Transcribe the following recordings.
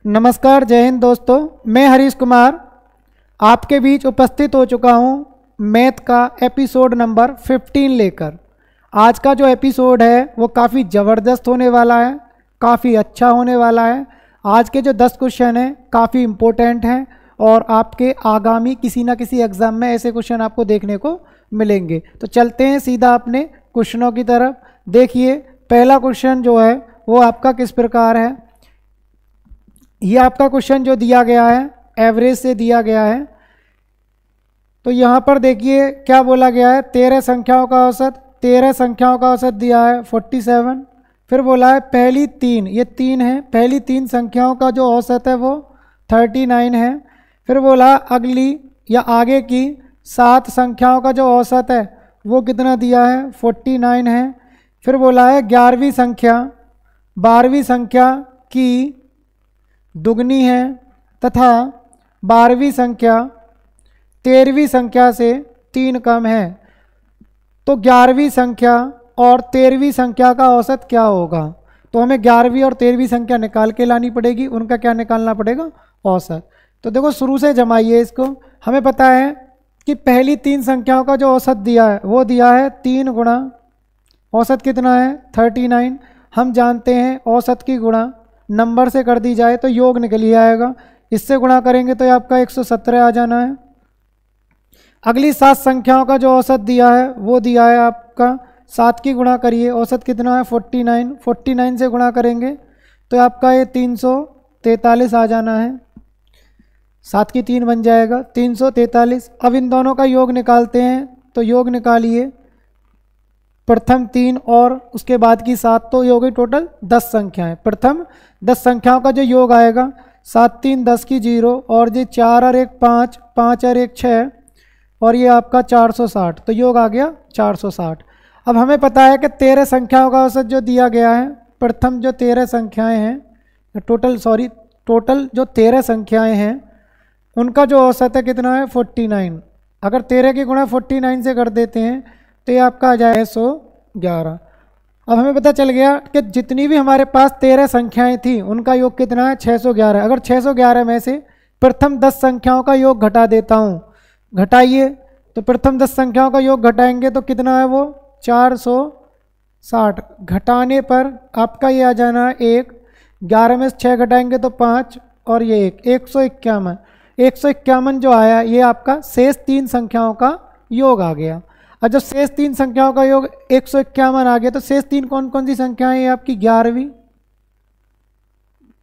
नमस्कार, जय हिंद दोस्तों। मैं हरीश कुमार आपके बीच उपस्थित हो चुका हूं मैथ का एपिसोड नंबर 15 लेकर। आज का जो एपिसोड है वो काफ़ी ज़बरदस्त होने वाला है, काफ़ी अच्छा होने वाला है। आज के जो 10 क्वेश्चन हैं काफ़ी इम्पोर्टेंट हैं और आपके आगामी किसी ना किसी एग्ज़ाम में ऐसे क्वेश्चन आपको देखने को मिलेंगे। तो चलते हैं सीधा अपने क्वेश्चनों की तरफ। देखिए, पहला क्वेश्चन जो है वो आपका किस प्रकार है। ये आपका क्वेश्चन जो दिया गया है एवरेज से दिया गया है। तो यहाँ पर देखिए क्या बोला गया है, 13 संख्याओं का औसत, 13 संख्याओं का औसत दिया है 47। फिर बोला है पहली तीन, ये 3 है, पहली 3 संख्याओं का जो औसत है वो 39 है। फिर बोला अगली या आगे की 7 संख्याओं का जो औसत है वो कितना दिया है 49 है। फिर बोला है 11वीं संख्या 12वीं संख्या की दुगनी है तथा 12वीं संख्या 13वीं संख्या से 3 कम है। तो 11वीं संख्या और 13वीं संख्या का औसत क्या होगा। तो हमें 11वीं और 13वीं संख्या निकाल के लानी पड़ेगी, उनका क्या निकालना पड़ेगा, औसत। तो देखो शुरू से जमाइए इसको। हमें पता है कि पहली 3 संख्याओं का जो औसत दिया है वो दिया है 3 गुणा औसत कितना है 39। हम जानते हैं औसत की गुणा नंबर से कर दी जाए तो योग निकल ही आएगा, इससे गुणा करेंगे तो आपका 117 आ जाना है। अगली 7 संख्याओं का जो औसत दिया है वो दिया है आपका 7 की गुणा करिए, औसत कितना है 49, 49 से गुणा करेंगे तो आपका ये 343 आ जाना है। 7 की 3 बन जाएगा 343। अब इन दोनों का योग निकालते हैं, तो योग निकालिए, प्रथम 3 और उसके बाद की 7, तो योग टोटल 10 संख्याएं। प्रथम 10 संख्याओं का जो योग आएगा 7 3 10 की 0 और ये 4 और 1 5, 5 और 1 6 और ये आपका 460, तो योग आ गया 460। अब हमें पता है कि 13 संख्याओं का औसत जो दिया गया है, प्रथम जो 13 संख्याएं हैं टोटल जो 13 संख्याएं हैं उनका जो औसत है कितना है 49। अगर 13 की गुणा 49 से कर देते हैं तो ये आपका आ जाए 111। अब हमें पता चल गया कि जितनी भी हमारे पास 13 संख्याएं थी उनका योग कितना है 611। अगर 611 में से प्रथम 10 संख्याओं का योग घटा देता हूँ, घटाइए, तो प्रथम 10 संख्याओं का योग घटाएंगे तो कितना है वो 460। घटाने पर आपका ये आ जाना है 1, 11 में से 6 घटाएंगे तो 5 और ये 151। 151 जो आया ये आपका शेष 3 संख्याओं का योग आ गया। और जब शेष 3 संख्याओं का योग 151 आ गया तो शेष 3 कौन कौन सी संख्याएं हैं आपकी 11वीं,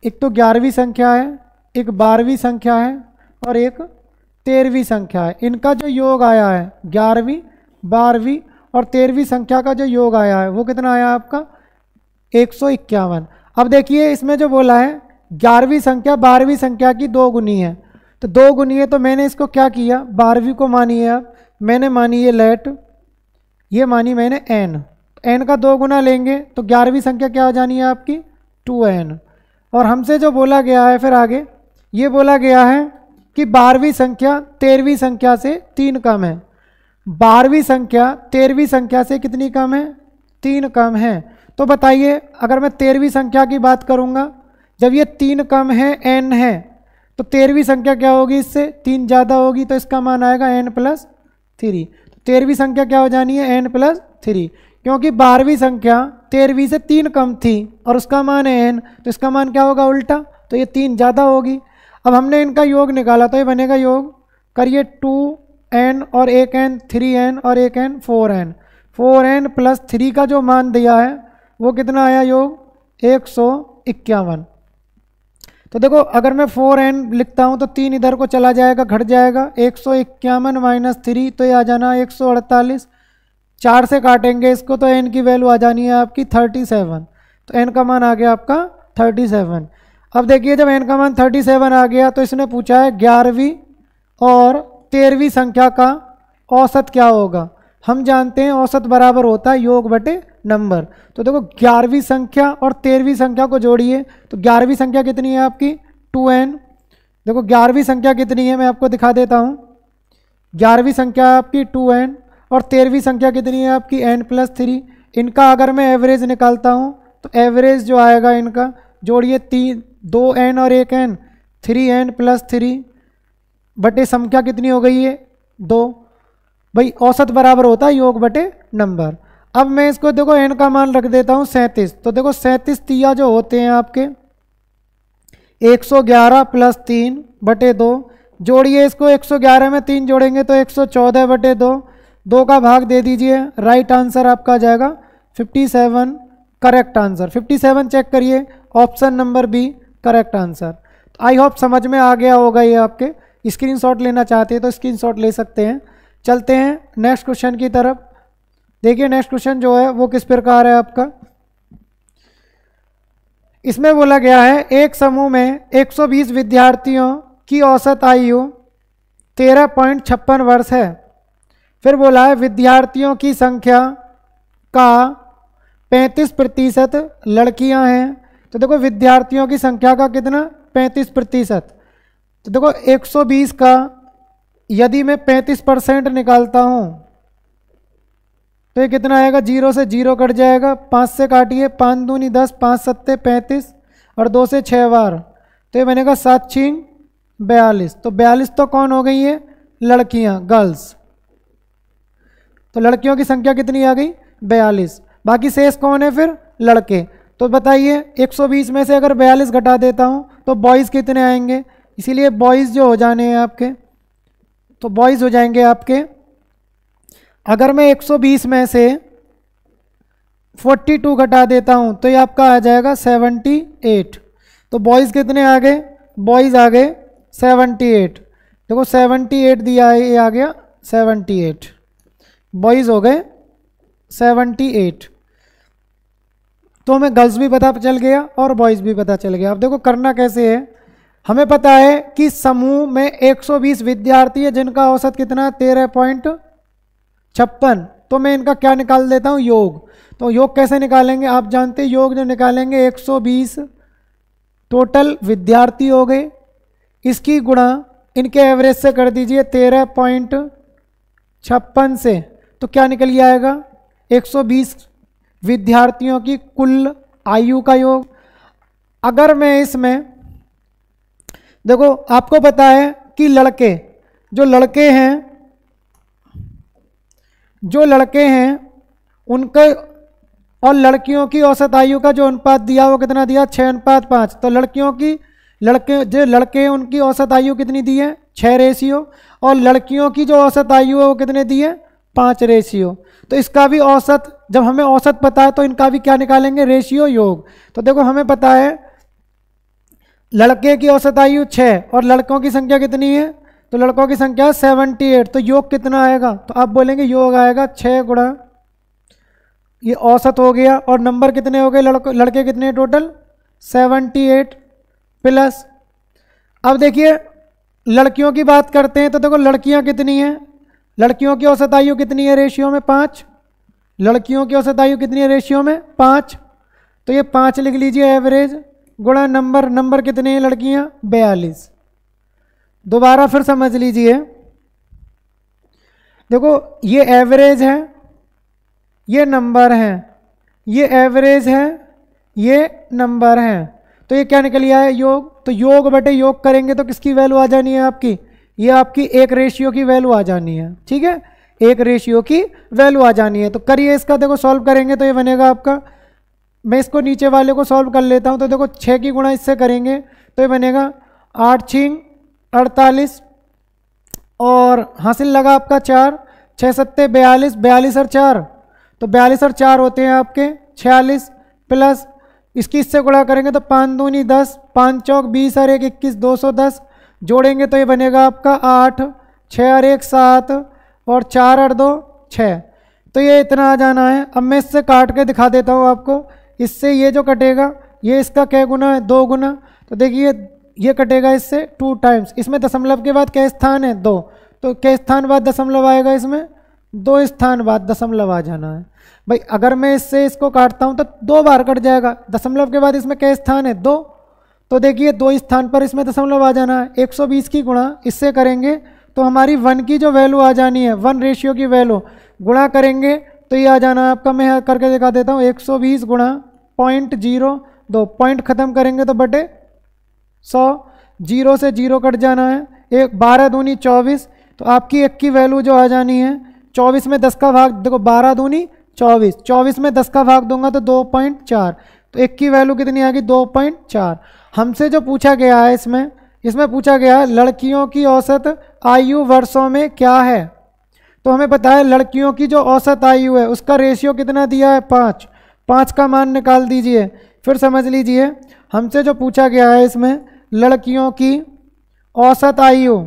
एक तो 11वीं संख्या है, एक 12वीं संख्या है और एक 13वीं संख्या है। इनका जो योग आया है 11वीं 12वीं और 13वीं संख्या का जो योग आया है वो कितना आया आपका 151। अब देखिए इसमें जो बोला है 11वीं संख्या 12वीं संख्या की 2 गुनी है, तो 2 गुनी है तो मैंने इसको क्या किया 12वीं को मानिए, आप मैंने मानी ये लेट, ये मानी मैंने एन, एन का 2 गुना लेंगे तो 11वीं संख्या क्या हो जानी है आपकी 2n। और हमसे जो बोला गया है फिर आगे ये बोला गया है कि 12वीं संख्या 13वीं संख्या से 3 कम है। 12वीं संख्या 13वीं संख्या से कितनी कम है 3 कम है। तो बताइए अगर मैं 13वीं संख्या की बात करूँगा, जब ये 3 कम है n है तो 13वीं संख्या क्या होगी, इससे 3 ज़्यादा होगी तो इसका मान आएगा n+3। 13वीं संख्या क्या हो जानी है n+3, क्योंकि 12वीं संख्या 13वीं से 3 कम थी और उसका मान है n, तो इसका मान क्या होगा उल्टा, तो ये 3 ज़्यादा होगी। अब हमने इनका योग निकाला तो ये बनेगा, योग करिए 2n और 1n 3n और 1n 4n, 4n + 3 का जो मान दिया है वो कितना आया योग 151। तो देखो अगर मैं 4n लिखता हूँ तो 3 इधर को चला जाएगा, घट जाएगा, 151 - 3 तो ये आ जाना 148। 4 से काटेंगे इसको तो n की वैल्यू आ जानी है आपकी 37, तो n का मान आ गया आपका 37। अब देखिए जब n का मान 37 आ गया तो इसने पूछा है 11वीं और 13वीं संख्या का औसत क्या होगा। हम जानते हैं औसत बराबर होता है योग बटे नंबर। तो देखो 11वीं संख्या और 13वीं संख्या को जोड़िए तो 11वीं संख्या कितनी है आपकी 2n। देखो 11वीं संख्या कितनी है मैं आपको दिखा देता हूँ। 11वीं संख्या आपकी 2n और 13वीं संख्या कितनी है आपकी n+3। इनका अगर मैं एवरेज निकालता हूँ तो एवरेज जो आएगा इनका जोड़िए 2n और 1n, 3n + 3 बटे संख्या कितनी हो गई है 2। भाई औसत बराबर होता है योग बटे नंबर। अब मैं इसको देखो n का मान रख देता हूँ 37। तो देखो 37 तिया जो होते हैं आपके 111 + 3 बटे 2, जोड़िए इसको 111 में 3 जोड़ेंगे तो 114 बटे 2, 2 का भाग दे दीजिए। राइट आंसर आपका आ जाएगा 57, करेक्ट आंसर 57। चेक करिए, option number B correct answer. I hope समझ में आ गया होगा ये आपके। स्क्रीनशॉट लेना चाहते हैं तो स्क्रीनशॉट ले सकते हैं। चलते हैं नेक्स्ट क्वेश्चन की तरफ। देखिए नेक्स्ट क्वेश्चन जो है वो किस प्रकार है आपका। इसमें बोला गया है एक समूह में 120 विद्यार्थियों की औसत आयु 13.56 वर्ष है। फिर बोला है विद्यार्थियों की संख्या का 35% लड़कियां हैं। तो देखो विद्यार्थियों की संख्या का कितना 35%। तो देखो 120 का यदि मैं 35% निकालता हूं तो ये कितना आएगा, 0 से 0 कट जाएगा, 5 से काटिए, 5 दूनी 10, 5 सत्ते 35 और 2 से 6 बार, तो ये बनेगा 7 छीन 42। तो 42 तो कौन हो गई है, लड़कियां, गर्ल्स। तो लड़कियों की संख्या कितनी आ गई 42। बाकी शेष कौन है फिर, लड़के। तो बताइए 120 में से अगर 42 घटा देता हूं तो बॉयज़ कितने आएंगे, इसीलिए बॉयज़ जो हो जाने हैं आपके, तो बॉयज़ हो जाएंगे आपके। अगर मैं 120 में से 42 घटा देता हूं तो ये आपका आ जाएगा 78। तो बॉयज़ कितने आ गए, बॉयज़ आ गए 78। देखो 78 दिया है, ये आ गया 78, बॉयज़ हो गए 78। तो हमें गर्ल्स भी पता चल गया और बॉयज़ भी पता चल गया। अब देखो करना कैसे है, हमें पता है कि समूह में 120 विद्यार्थी है जिनका औसत कितना 13.56। तो मैं इनका क्या निकाल देता हूँ, योग। तो योग कैसे निकालेंगे, आप जानते हैं योग जो निकालेंगे 120 टोटल विद्यार्थी हो गए, इसकी गुणा इनके एवरेज से कर दीजिए 13.56 से, तो क्या निकल आएगा 120 विद्यार्थियों की कुल आयु का योग। अगर मैं इसमें देखो आपको पता है कि लड़के जो लड़के हैं उनके और लड़कियों की औसत आयु का जो अनुपात दिया वो कितना दिया 6:5। तो लड़के हैं उनकी औसत आयु कितनी दी है 6 रेशियो, और लड़कियों की जो औसत आयु है वो कितने दी है 5 रेशियो। तो इसका भी औसत, जब हमें औसत पता है तो इनका भी क्या निकालेंगे, रेशियो, योग। तो देखो हमें पता है लड़के की औसत आयु 6 और लड़कों की संख्या कितनी है, तो लड़कों की संख्या 78। तो योग कितना आएगा, तो आप बोलेंगे योग आएगा 6 गुणा, ये औसत हो गया, और नंबर कितने हो गए, लड़के कितने टोटल 78 प्लस। अब देखिए लड़कियों की बात करते हैं, तो देखो लड़कियां कितनी हैं, लड़कियों की औसत आयु कितनी है रेशियो में 5, लड़कियों की औसत आयु कितनी है रेशियो में 5। तो ये 5 लिख लीजिए एवरेज गुणा नंबर कितने हैं लड़कियां 42। दोबारा फिर समझ लीजिए, देखो ये एवरेज है, ये नंबर है, ये एवरेज है, ये नंबर है, तो ये क्या निकल आया है, योग। तो योग बटे योग करेंगे तो किसकी वैल्यू आ जानी है आपकी, ये आपकी 1 रेशियो की वैल्यू आ जानी है। ठीक है, 1 रेशियो की वैल्यू आ जानी है। तो करिए इसका, देखो सॉल्व करेंगे तो ये बनेगा आपका, मैं इसको नीचे वाले को सॉल्व कर लेता हूँ। तो देखो 6 की गुणा इससे करेंगे तो ये बनेगा 8 छीन 48, और हासिल लगा आपका 4, 6 सत्ते 42, 42 और 4, तो 42 और 4 होते हैं आपके 46, प्लस इसकी इससे गुणा करेंगे तो 5 दूनी 10, 5 चौक 20 और 1 21, 210, जोड़ेंगे तो ये बनेगा आपका 8, 6 और 1 7, और 4 और 2 6। तो ये इतना आ जाना है। अब मैं इससे काट के दिखा देता हूँ आपको, इससे ये जो कटेगा ये इसका क्या गुना है 2 गुना, तो देखिए ये कटेगा इससे 2 टाइम्स। इसमें दशमलव के बाद क्या स्थान है 2, तो क्या स्थान बाद दशमलव आएगा, इसमें 2 स्थान बाद दशमलव आ जाना है। भाई अगर मैं इससे इसको काटता हूँ तो 2 बार कट जाएगा, दशमलव के बाद इसमें क्या स्थान है 2, तो देखिए 2 स्थान पर इसमें दशमलव आ जाना है। 120 की गुणा इससे करेंगे तो हमारी 1 की जो वैल्यू आ जानी है, 1 रेशियो की वैल्यू, गुणा करेंगे तो ये आ जाना है आपका, मैं करके दिखा देता हूँ 120 गुणा 0.0 2, पॉइंट ख़त्म करेंगे तो बटे 100, 0 से 0 कट जाना है, 1 12 दूनी 24, तो आपकी 1 की वैल्यू जो आ जानी है 24 में 10 का भाग, देखो 12 दूनी 24, 24 में 10 का भाग दूंगा तो 2.4, तो 1 की वैल्यू कितनी आ गई 2.4। हमसे जो पूछा गया है इसमें पूछा गया है लड़कियों की औसत आयु वर्षों में क्या है, तो हमें पता है लड़कियों की जो औसत आयु है उसका रेशियो कितना दिया है 5, 5 का मान निकाल दीजिए। फिर समझ लीजिए हमसे जो पूछा गया है इसमें लड़कियों की औसत आयु,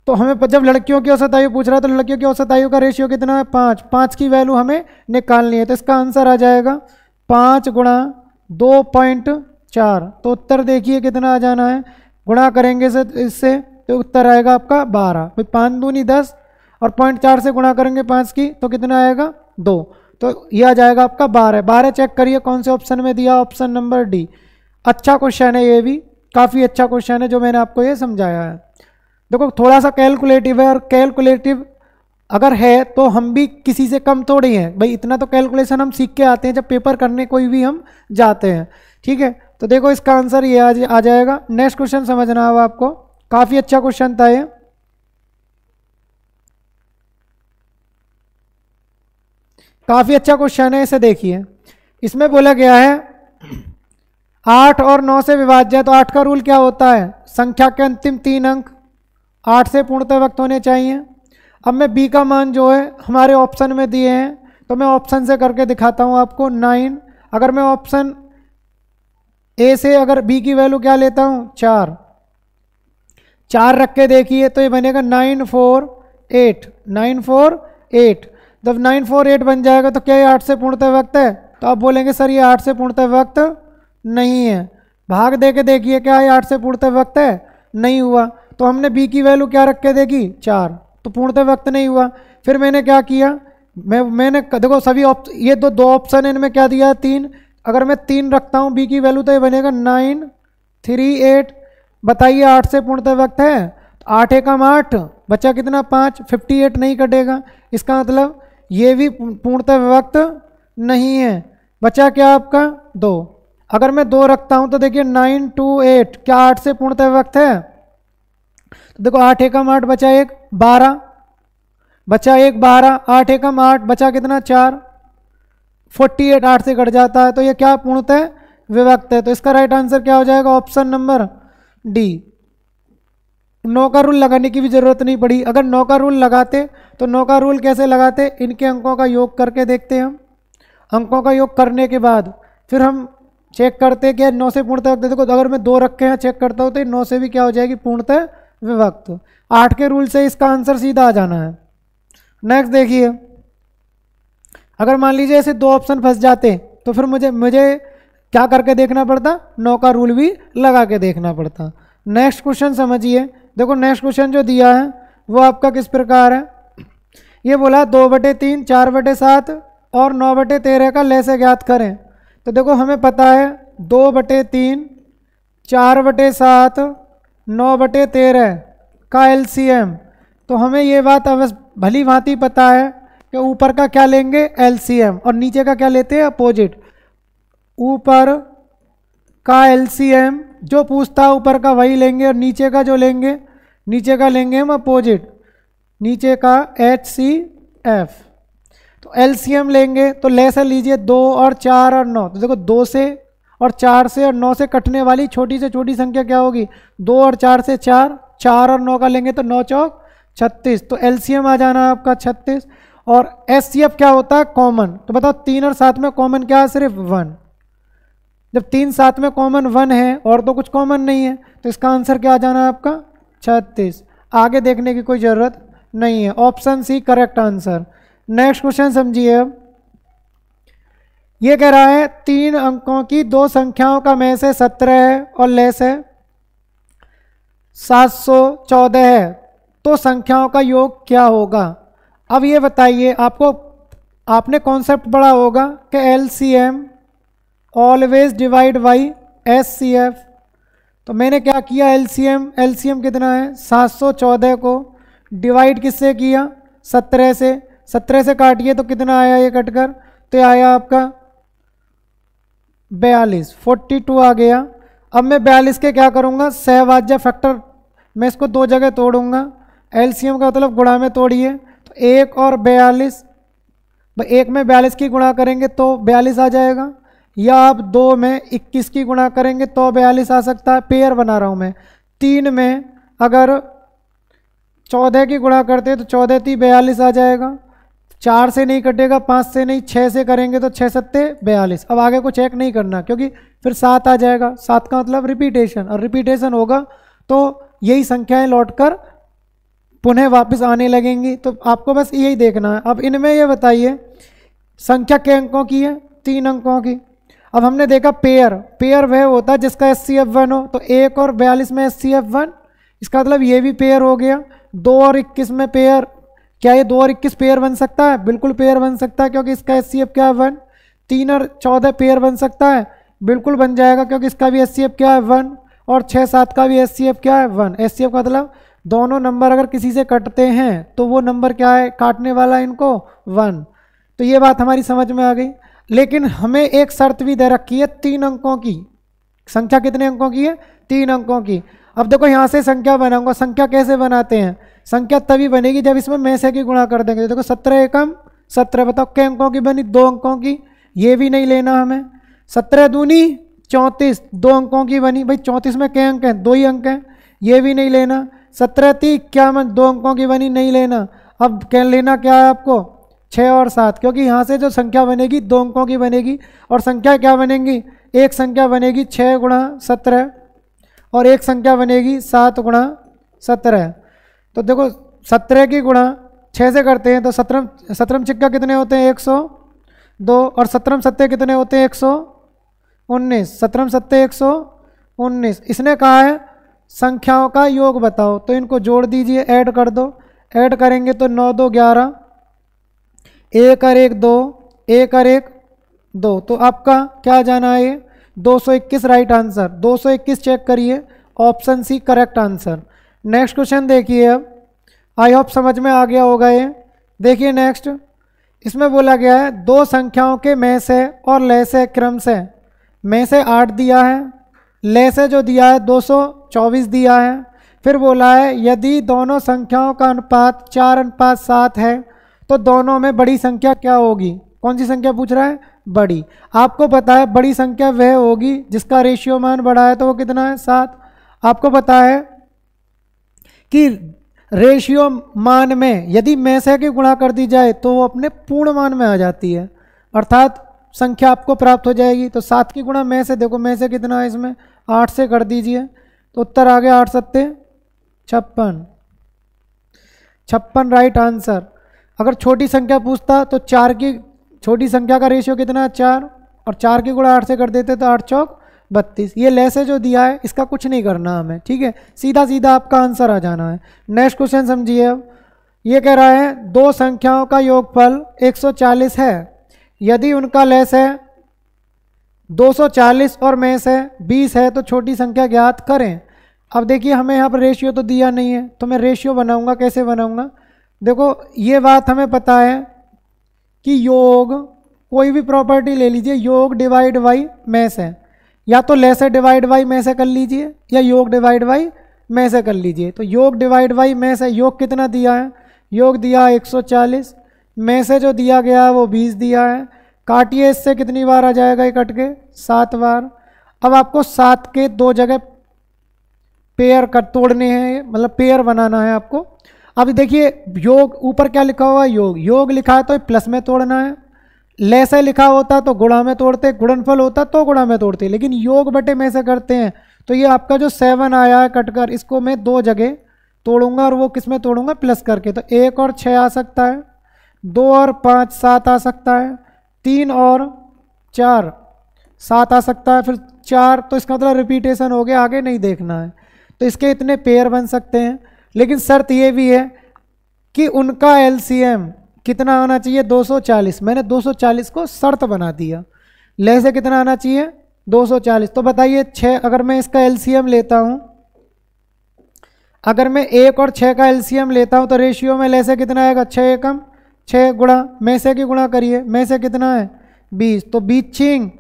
तो हमें जब लड़कियों की औसत आयु पूछ रहा है तो लड़कियों की औसत आयु का रेशियो कितना है 5, 5 की वैल्यू हमें निकालनी है, तो इसका आंसर आ जाएगा 5 गुणा 2.4। तो उत्तर देखिए कितना आ जाना है, गुणा करेंगे इससे तो उत्तर आएगा आपका 12, भाई 5 दूनी 10 और 0.4 से गुणा करेंगे 5 की तो कितना आएगा 2, तो ये आ जाएगा आपका 12। 12 चेक करिए कौन से ऑप्शन में दिया, ऑप्शन नंबर डी। अच्छा क्वेश्चन है, ये भी काफ़ी अच्छा क्वेश्चन है जो मैंने आपको ये समझाया है। देखो थोड़ा सा कैलकुलेटिव है, और कैलकुलेटिव अगर है तो हम भी किसी से कम थोड़ी हैं भाई, इतना तो कैलकुलेशन हम सीख के आते हैं जब पेपर करने कोई भी हम जाते हैं, ठीक है। तो देखो इसका आंसर ये आ जाएगा। नेक्स्ट क्वेश्चन समझना है आपको, काफ़ी अच्छा क्वेश्चन था ये। काफ़ी अच्छा क्वेश्चन है, इसे देखिए। इसमें बोला गया है 8 और 9 से विभाज्य है, तो 8 का रूल क्या होता है, संख्या के अंतिम 3 अंक 8 से पूर्णतः व्यक्त होने चाहिए। अब मैं b का मान जो है हमारे ऑप्शन में दिए हैं, तो मैं ऑप्शन से करके दिखाता हूँ आपको। 9, अगर मैं ऑप्शन ए से अगर b की वैल्यू क्या लेता हूँ 4, 4 रख के देखिए तो ये बनेगा 9 4 8, 9 4 8। जब 9 4 8 बन जाएगा तो क्या ये 8 से पूर्णतः व्यक्त है, तो आप बोलेंगे सर ये 8 से पूर्णतः व्यक्त नहीं है। भाग दे के देखिए क्या ये 8 से पूर्णतः व्यक्त है, नहीं हुआ। तो हमने b की वैल्यू क्या रख के देखी 4, तो पूर्णतः व्यक्त नहीं हुआ। फिर मैंने क्या किया, मैंने देखो सभी ये दो ऑप्शन है, इनमें क्या दिया है 3, अगर मैं 3 रखता हूँ b की वैल्यू तो ये बनेगा 9 3 8। बताइए 8 से पूर्णतः व्यक्त है, 8 एकम 8 बचा कितना 5, 58 नहीं कटेगा, इसका मतलब ये भी पूर्णतः व्यक्त नहीं है। बचा क्या आपका 2, अगर मैं 2 रखता हूँ तो देखिए 9 2 8, क्या 8 से पूर्णतः व्यक्त है, तो देखो 8 एकम 8 बचा 1 12, बचा 1 12, 8 एकम 8 बचा कितना 4, 48 8 से कट जाता है, तो ये क्या पूर्णतः विभक्त है। तो इसका राइट आंसर क्या हो जाएगा, ऑप्शन नंबर डी। 9 का रूल लगाने की भी ज़रूरत नहीं पड़ी, अगर 9 का रूल लगाते तो 9 का रूल कैसे लगाते, इनके अंकों का योग करके देखते हैं हम। अंकों का योग करने के बाद फिर हम चेक करते कि 9 से पूर्णतः विभक्त, देखो अगर मैं 2 रखे हैं चेक करता हूँ तो 9 से भी क्या हो जाएगी पूर्णतः विभक्त। 8 के रूल से इसका आंसर सीधा आ जाना है। नेक्स्ट देखिए, अगर मान लीजिए ऐसे 2 ऑप्शन फंस जाते तो फिर मुझे क्या करके देखना पड़ता, 9 का रूल भी लगा के देखना पड़ता। नेक्स्ट क्वेश्चन समझिए, देखो नेक्स्ट क्वेश्चन जो दिया है वो आपका किस प्रकार है, ये बोला 2/3 4/7 और 9/13 का लैसे ज्ञात करें। तो देखो हमें पता है 2/3 4/7 9/13 का एलसीएम, तो हमें ये बात अवश्य भली भांति पता है कि ऊपर का क्या लेंगे एलसीएम और नीचे का क्या लेते हैं अपोजिट। ऊपर का एलसीएम जो पूछता है ऊपर का वही लेंगे, और नीचे का जो लेंगे नीचे का लेंगे हम अपोजिट, नीचे का HCF। तो एलसीएम लेंगे तो लेसा लीजिए 2 और 4 और 9, तो देखो 2 से और 4 से और 9 से कटने वाली छोटी से छोटी संख्या क्या होगी, 2 और 4 से 4, 4 और 9 का लेंगे तो 9 चौक 36, तो एलसीएम आ जाना आपका 36। और एचसीएफ क्या होता है कॉमन, तो बताओ 3 और 7 में कॉमन क्या है सिर्फ 1, जब 3 7 में कॉमन 1 है और तो कुछ कॉमन नहीं है, तो इसका आंसर क्या आ जाना है आपका 36। आगे देखने की कोई ज़रूरत नहीं है, option C correct answer. Next question समझिए, अब ये कह रहा है 3 अंकों की 2 संख्याओं का में से 17 है और लेस है 714 है, तो संख्याओं का योग क्या होगा। अब ये बताइए, आपने कॉन्सेप्ट पढ़ा होगा कि LCM always divide by HCF. तो मैंने क्या किया, एलसीएम कितना है 714 को डिवाइड किससे किया 17 से, 17 से काटिए तो कितना आया ये कटकर, तो आया आपका 42, 42 आ गया। अब मैं 42 के क्या करूँगा, सहभाज्य फैक्टर, मैं इसको दो जगह तोड़ूंगा। एलसीएम का मतलब गुणा में तोड़िए, तो 1 और 42, एक में 42 की गुणा करेंगे तो 42 आ जाएगा, या आप 2 में 21 की गुणा करेंगे तो 42 आ सकता है। पेयर बना रहा हूँ मैं। 3 में अगर 14 की गुणा करते हैं तो 14 × 3 42 आ जाएगा। 4 से नहीं कटेगा, 5 से नहीं, 6 से करेंगे तो 6 × 7 42। अब आगे को चेक नहीं करना क्योंकि फिर 7 आ जाएगा। 7 का मतलब रिपीटेशन, और रिपीटेशन होगा तो यही संख्याएं लौटकर पुनः वापस आने लगेंगी। तो आपको बस यही देखना है। अब इनमें ये बताइए संख्या के अंकों की है, 3 अंकों की। अब हमने देखा पेयर, पेयर वह होता है जिसका HCF 1 हो, तो 1 और 42 में HCF 1, इसका मतलब ये भी पेयर हो गया। 2 और 21 में पेयर, क्या ये 2 और 21 पेयर बन सकता है? बिल्कुल पेयर बन सकता है क्योंकि इसका HCF क्या है 1। 3 और 14 पेयर बन सकता है, बिल्कुल बन जाएगा क्योंकि इसका भी HCF क्या है 1, और 6 7 का भी HCF क्या है 1। HCF का मतलब दोनों नंबर अगर किसी से कटते हैं तो वो नंबर क्या है, काटने वाला इनको 1। तो ये बात हमारी समझ में आ गई। लेकिन हमें एक शर्त भी दे रखी है 3 अंकों की। संख्या कितने अंकों की है? 3 अंकों की। अब देखो यहाँ से संख्या बनाऊंगा। संख्या कैसे बनाते हैं? संख्या तभी बनेगी जब इसमें में से की गुणा कर देंगे। देखो 17 एकम 17, बताओ कै अंकों की बनी? 2 अंकों की। ये भी नहीं लेना हमें। 17 दूनी 34, 2 अंकों की बनी। भाई 34 में कै अंक हैं? 2 ही अंक हैं। ये भी नहीं लेना। 17 × 3 = 51, 2 अंकों की बनी, नहीं लेना। अब क्या लेना, क्या है आपको? 6 और 7, क्योंकि यहाँ से जो संख्या बनेगी 2 अंकों की बनेगी, और संख्या क्या बनेंगी? एक संख्या बनेगी 6 × 17 और एक संख्या बनेगी 7 × 17। तो देखो 17 की गुणा 6 से करते हैं तो 17 छिक्का कितने होते हैं? 102, और 17 7 कितने होते हैं? 119। 17 7 119। इसने कहा है संख्याओं का योग बताओ, तो इनको जोड़ दीजिए, ऐड कर दो। ऐड करेंगे तो 9 2 11, 1 और 1 2, 1 और 1 2। तो आपका क्या जाना है? 221 राइट आंसर। 221 चेक करिए, option C correct answer. Next question देखिए। अब आई होप समझ में आ गया होगा ये। देखिए नेक्स्ट, इसमें बोला गया है 2 संख्याओं के में से और लय से क्रम से। में से 8 दिया है, लय से जो दिया है 224 दिया है। फिर बोला है यदि दोनों संख्याओं का अनुपात 4:7 है तो दोनों में बड़ी संख्या क्या होगी? कौन सी संख्या पूछ रहा है? बड़ी। आपको पता है बड़ी संख्या वह होगी जिसका रेशियो मान बड़ा है, तो वो कितना है? 7। आपको पता है कि रेशियो मान में यदि में से की गुणा कर दी जाए तो वो अपने पूर्ण मान में आ जाती है, अर्थात संख्या आपको प्राप्त हो जाएगी। तो 7 की गुणा में से, देखो में से कितना है इसमें? 8 से कर दीजिए, तो उत्तर आ गया 8 7 56। 56 राइट आंसर। अगर छोटी संख्या पूछता तो 4 की छोटी संख्या का रेशियो कितना है? 4, और 4 की गुणा 8 से कर देते तो 8 चौक 32। ये ले से जो दिया है इसका कुछ नहीं करना हमें, ठीक है, सीधा सीधा आपका आंसर आ जाना है। नेक्स्ट क्वेश्चन समझिए। अब ये कह रहा है 2 संख्याओं का योगफल 140 है, यदि उनका लेस है 240 और में से 20 है तो छोटी संख्या ज्ञात करें। अब देखिए हमें यहाँ पर रेशियो तो दिया नहीं है, तो मैं रेशियो बनाऊंगा। कैसे बनाऊंगा? देखो ये बात हमें पता है कि योग, कोई भी प्रॉपर्टी ले लीजिए, योग डिवाइड बाई में से, या तो ले से डिवाइड बाई में से कर लीजिए या योग डिवाइड बाई में से कर लीजिए। तो योग डिवाइड बाई में से, योग कितना दिया है? योग दिया 140, में से जो दिया गया है वो 20 दिया है। काटिए, इससे कितनी बार आ जाएगा? ये कट के 7 बार। अब आपको 7 के 2 जगह पेयर कर तोड़ने हैं, मतलब पेयर बनाना है आपको। अब देखिए योग ऊपर क्या लिखा हुआ है? योग। योग लिखा है तो प्लस में तोड़ना है। ले से लिखा होता तो गुणा में तोड़ते, गुणनफल होता तो गुणा में तोड़ते, लेकिन योग बटे में से करते हैं। तो ये आपका जो 7 आया है कटकर, इसको मैं 2 जगह तोड़ूंगा, और वो किस में तोड़ूंगा? प्लस करके। तो 1 और 6 आ सकता है, 2 और 5 7 आ सकता है, 3 और 4 7 आ सकता है, फिर 4, तो इसका मतलब रिपीटेशन हो गया, आगे नहीं देखना है। तो इसके इतने पेयर बन सकते हैं, लेकिन शर्त ये भी है कि उनका एलसीएम कितना आना चाहिए? 240। मैंने 240 को शर्त बना दिया। ले से कितना आना चाहिए? 240। तो बताइए 6, अगर मैं इसका एलसीएम लेता हूं, अगर मैं 1 और 6 का एलसीएम लेता हूं तो रेशियो में ले से कितना आएगा? 6 एकम 6 गुणा में से की गुणा करिए, में से कितना है? 20। तो 20 छिंग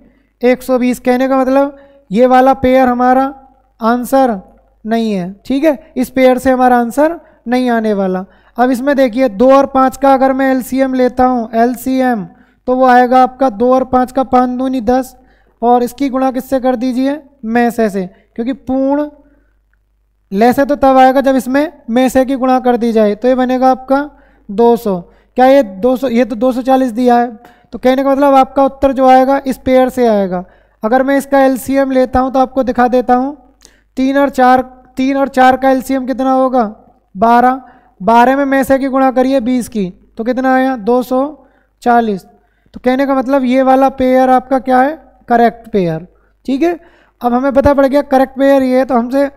120। कहने का मतलब ये वाला पेयर हमारा आंसर नहीं है, ठीक है, इस पेयर से हमारा आंसर नहीं आने वाला। अब इसमें देखिए 2 और 5 का अगर मैं एलसीएम लेता हूँ, एलसीएम, तो वो आएगा आपका 2 और 5 का 5 दूनी 10, और इसकी गुणा किससे कर दीजिए, में से, क्योंकि पूर्ण ले से तो तब आएगा जब इसमें में से की गुणा कर दी जाए, तो ये बनेगा आपका 200। क्या ये 200, ये तो 240 दिया है, तो कहने का मतलब आपका उत्तर जो आएगा इस पेयर से आएगा। अगर मैं इसका एलसीएम लेता हूँ तो आपको दिखा देता हूँ, 3 और 4 का एलसीएम कितना होगा, 12। 12 में से की गुणा करिए 20 की, तो कितना आया, 240। तो कहने का मतलब ये वाला पेयर आपका क्या है, करेक्ट पेयर, ठीक है। अब हमें पता पड़ गया करेक्ट पेयर ये है, तो हमसे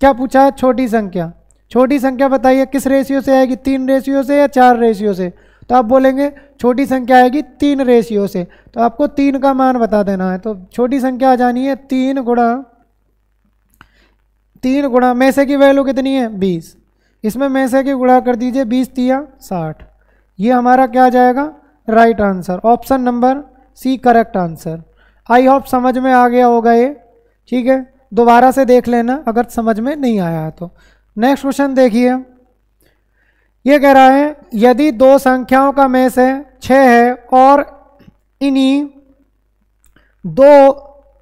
क्या पूछा है, छोटी संख्या। छोटी संख्या बताइए किस रेशियो से आएगी, 3 रेशियो से या 4 रेशियो से, तो आप बोलेंगे छोटी संख्या आएगी 3 रेशियो से, तो आपको 3 का मान बता देना है। तो छोटी संख्या आ जानी है 3 गुणा में से की वैल्यू कितनी है, 20। इसमें में से की गुणा कर दीजिए, 20 तिया 60। ये हमारा क्या आ जाएगा, right answer, option number C correct answer. I hope समझ में आ गया होगा ये, ठीक है। दोबारा से देख लेना अगर समझ में नहीं आया है तो। नेक्स्ट क्वेश्चन देखिए, ये कह रहा है यदि 2 संख्याओं का में से 6 है और इन्हीं 2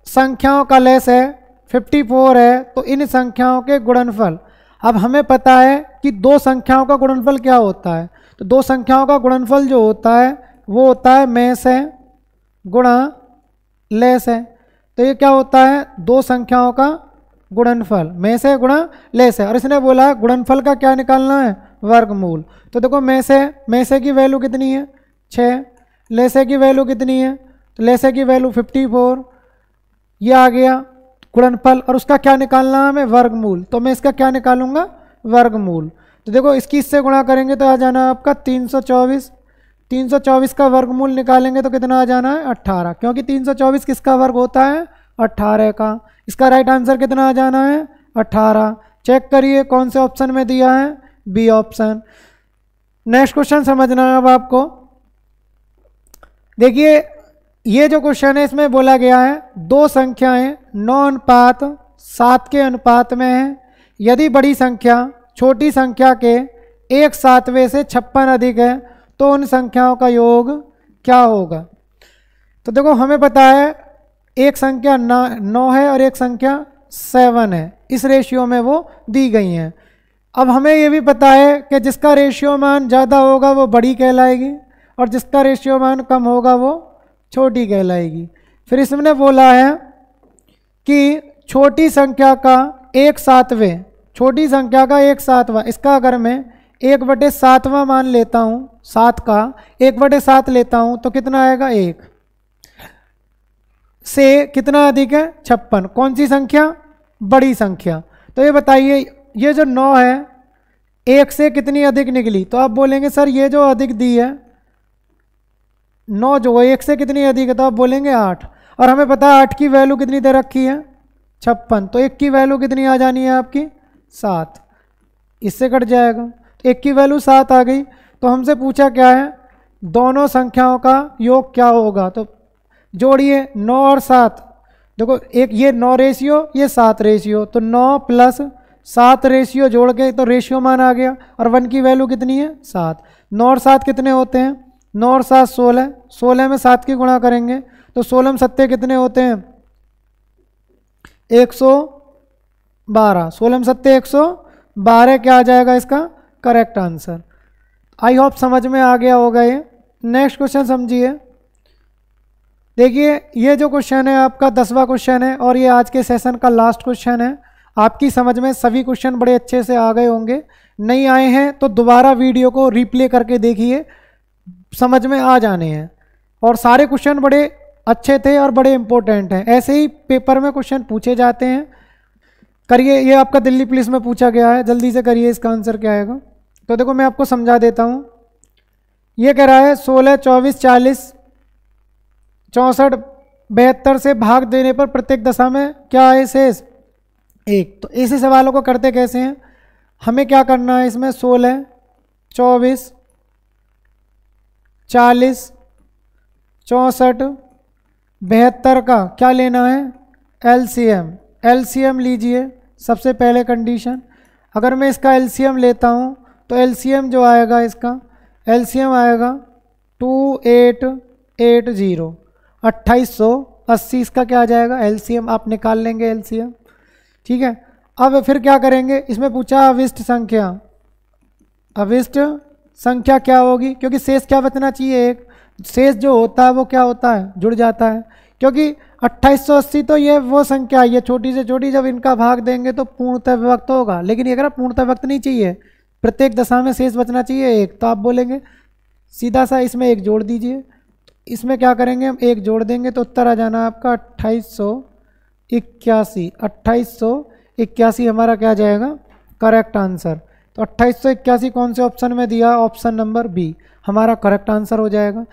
संख्याओं का लेस है 54 है, तो इन संख्याओं के गुणनफल। अब हमें पता है कि 2 संख्याओं का गुणनफल क्या होता है, तो 2 संख्याओं का गुणनफल जो होता है वो होता है में से गुणा लेस है। तो ये क्या होता है, 2 संख्याओं का गुणनफल, में से गुणा लेस है, और इसने बोला है गुणनफल का क्या निकालना है, वर्गमूल। तो देखो में से की वैल्यू कितनी है, 6, लेसे की वैल्यू कितनी है, तो लेसे की वैल्यू 54, ये आ गया गुणनफल, और उसका क्या निकालना है हमें, वर्गमूल। तो मैं इसका क्या निकालूंगा, वर्गमूल। तो देखो इसकी इससे गुणा करेंगे तो आ जाना है आपका 324। 324 का वर्गमूल निकालेंगे तो कितना आ जाना है, 18, क्योंकि 324 किसका वर्ग होता है, 18 का। इसका राइट आंसर कितना आ जाना है, 18। चेक करिए कौन से ऑप्शन में दिया है, बी ऑप्शन। नेक्स्ट क्वेश्चन समझना है अब आपको। देखिए ये जो क्वेश्चन है इसमें बोला गया है 2 संख्याएं 9:7 के अनुपात में हैं। यदि बड़ी संख्या छोटी संख्या के 1/7 से 56 अधिक है तो उन संख्याओं का योग क्या होगा। तो देखो हमें पता है एक संख्या 9 है और एक संख्या 7 है, इस रेशियो में वो दी गई हैं। अब हमें ये भी पता है कि जिसका रेशियो मान ज़्यादा होगा वो बड़ी कहलाएगी और जिसका रेशियो मान कम होगा वो छोटी कहलाएगी। फिर इसमें बोला है कि छोटी संख्या का 1/7, छोटी संख्या का 1/7, इसका अगर मैं 1/7 मान लेता हूँ, 7 का 1/7 लेता हूँ तो कितना आएगा, 1 से कितना अधिक है, 56। कौन सी संख्या, बड़ी संख्या। तो ये बताइए ये जो 9 है 1 से कितनी अधिक निकली, तो आप बोलेंगे सर ये जो अधिक दी है 9 जो 1 से कितनी अधिक है, तो आप बोलेंगे 8। और हमें पता है 8 की वैल्यू कितनी दे रखी है, 56, तो 1 की वैल्यू कितनी आ जानी है आपकी, 7, इससे कट जाएगा। तो 1 की वैल्यू 7 आ गई। तो हमसे पूछा क्या है, दोनों संख्याओं का योग क्या होगा। तो जोड़िए 9 और 7, देखो एक ये 9 रेशियो ये 7 रेशियो, तो 9 + 7 रेशियो जोड़ के तो रेशियो मान आ गया। और 1 की वैल्यू कितनी है, 7। 9 और 7 कितने होते हैं, 9 और 7 16, 16 में 7 की गुणा करेंगे तो 16 में 7 कितने होते हैं, 112। 16 में 7 112 क्या आ जाएगा इसका करेक्ट आंसर। आई होप समझ में आ गया होगा ये। नेक्स्ट क्वेश्चन समझिए। देखिए ये जो क्वेश्चन है आपका 10वां क्वेश्चन है और ये आज के सेशन का लास्ट क्वेश्चन है। आपकी समझ में सभी क्वेश्चन बड़े अच्छे से आ गए होंगे, नहीं आए हैं तो दोबारा वीडियो को रिप्ले करके देखिए, समझ में आ जाने हैं। और सारे क्वेश्चन बड़े अच्छे थे और बड़े इंपॉर्टेंट हैं, ऐसे ही पेपर में क्वेश्चन पूछे जाते हैं। करिए, ये आपका दिल्ली पुलिस में पूछा गया है, जल्दी से करिए इसका आंसर क्या आएगा। तो देखो मैं आपको समझा देता हूँ। ये कह रहा है 16, 24, 40, 64, 72 से भाग देने पर प्रत्येक दशा में क्या है शेष, 1। तो ऐसे सवालों को करते कैसे हैं, हमें क्या करना है इसमें 16, 24, 40, 64, 72 का क्या लेना है, एलसीएम। एलसीएम लीजिए, सबसे पहले कंडीशन, अगर मैं इसका एलसीएम लेता हूँ तो एलसीएम जो आएगा इसका, एलसीएम आएगा 2880, 2880 इसका क्या आ जाएगा एलसीएम, आप निकाल लेंगे एलसीएम। ठीक है, अब फिर क्या करेंगे, इसमें पूछा अविष्ट संख्या, अविष्ट संख्या क्या होगी, क्योंकि शेष क्या बचना चाहिए, एक शेष जो होता है वो क्या होता है, जुड़ जाता है, क्योंकि 2880 तो ये वो संख्या है, ये छोटी से छोटी, जब इनका भाग देंगे तो पूर्णतः विभक्त होगा, लेकिन ये अगर पूर्णतः विभक्त नहीं चाहिए, प्रत्येक दशा में शेष बचना चाहिए एक, तो आप बोलेंगे सीधा सा इसमें एक जोड़ दीजिए। इसमें क्या करेंगे हम, एक जोड़ देंगे तो उत्तर आ जाना आपका 2881, 2881 हमारा क्या जाएगा करेक्ट आंसर। तो 2881 कौन से ऑप्शन में दिया, ऑप्शन नंबर बी हमारा करेक्ट आंसर हो जाएगा।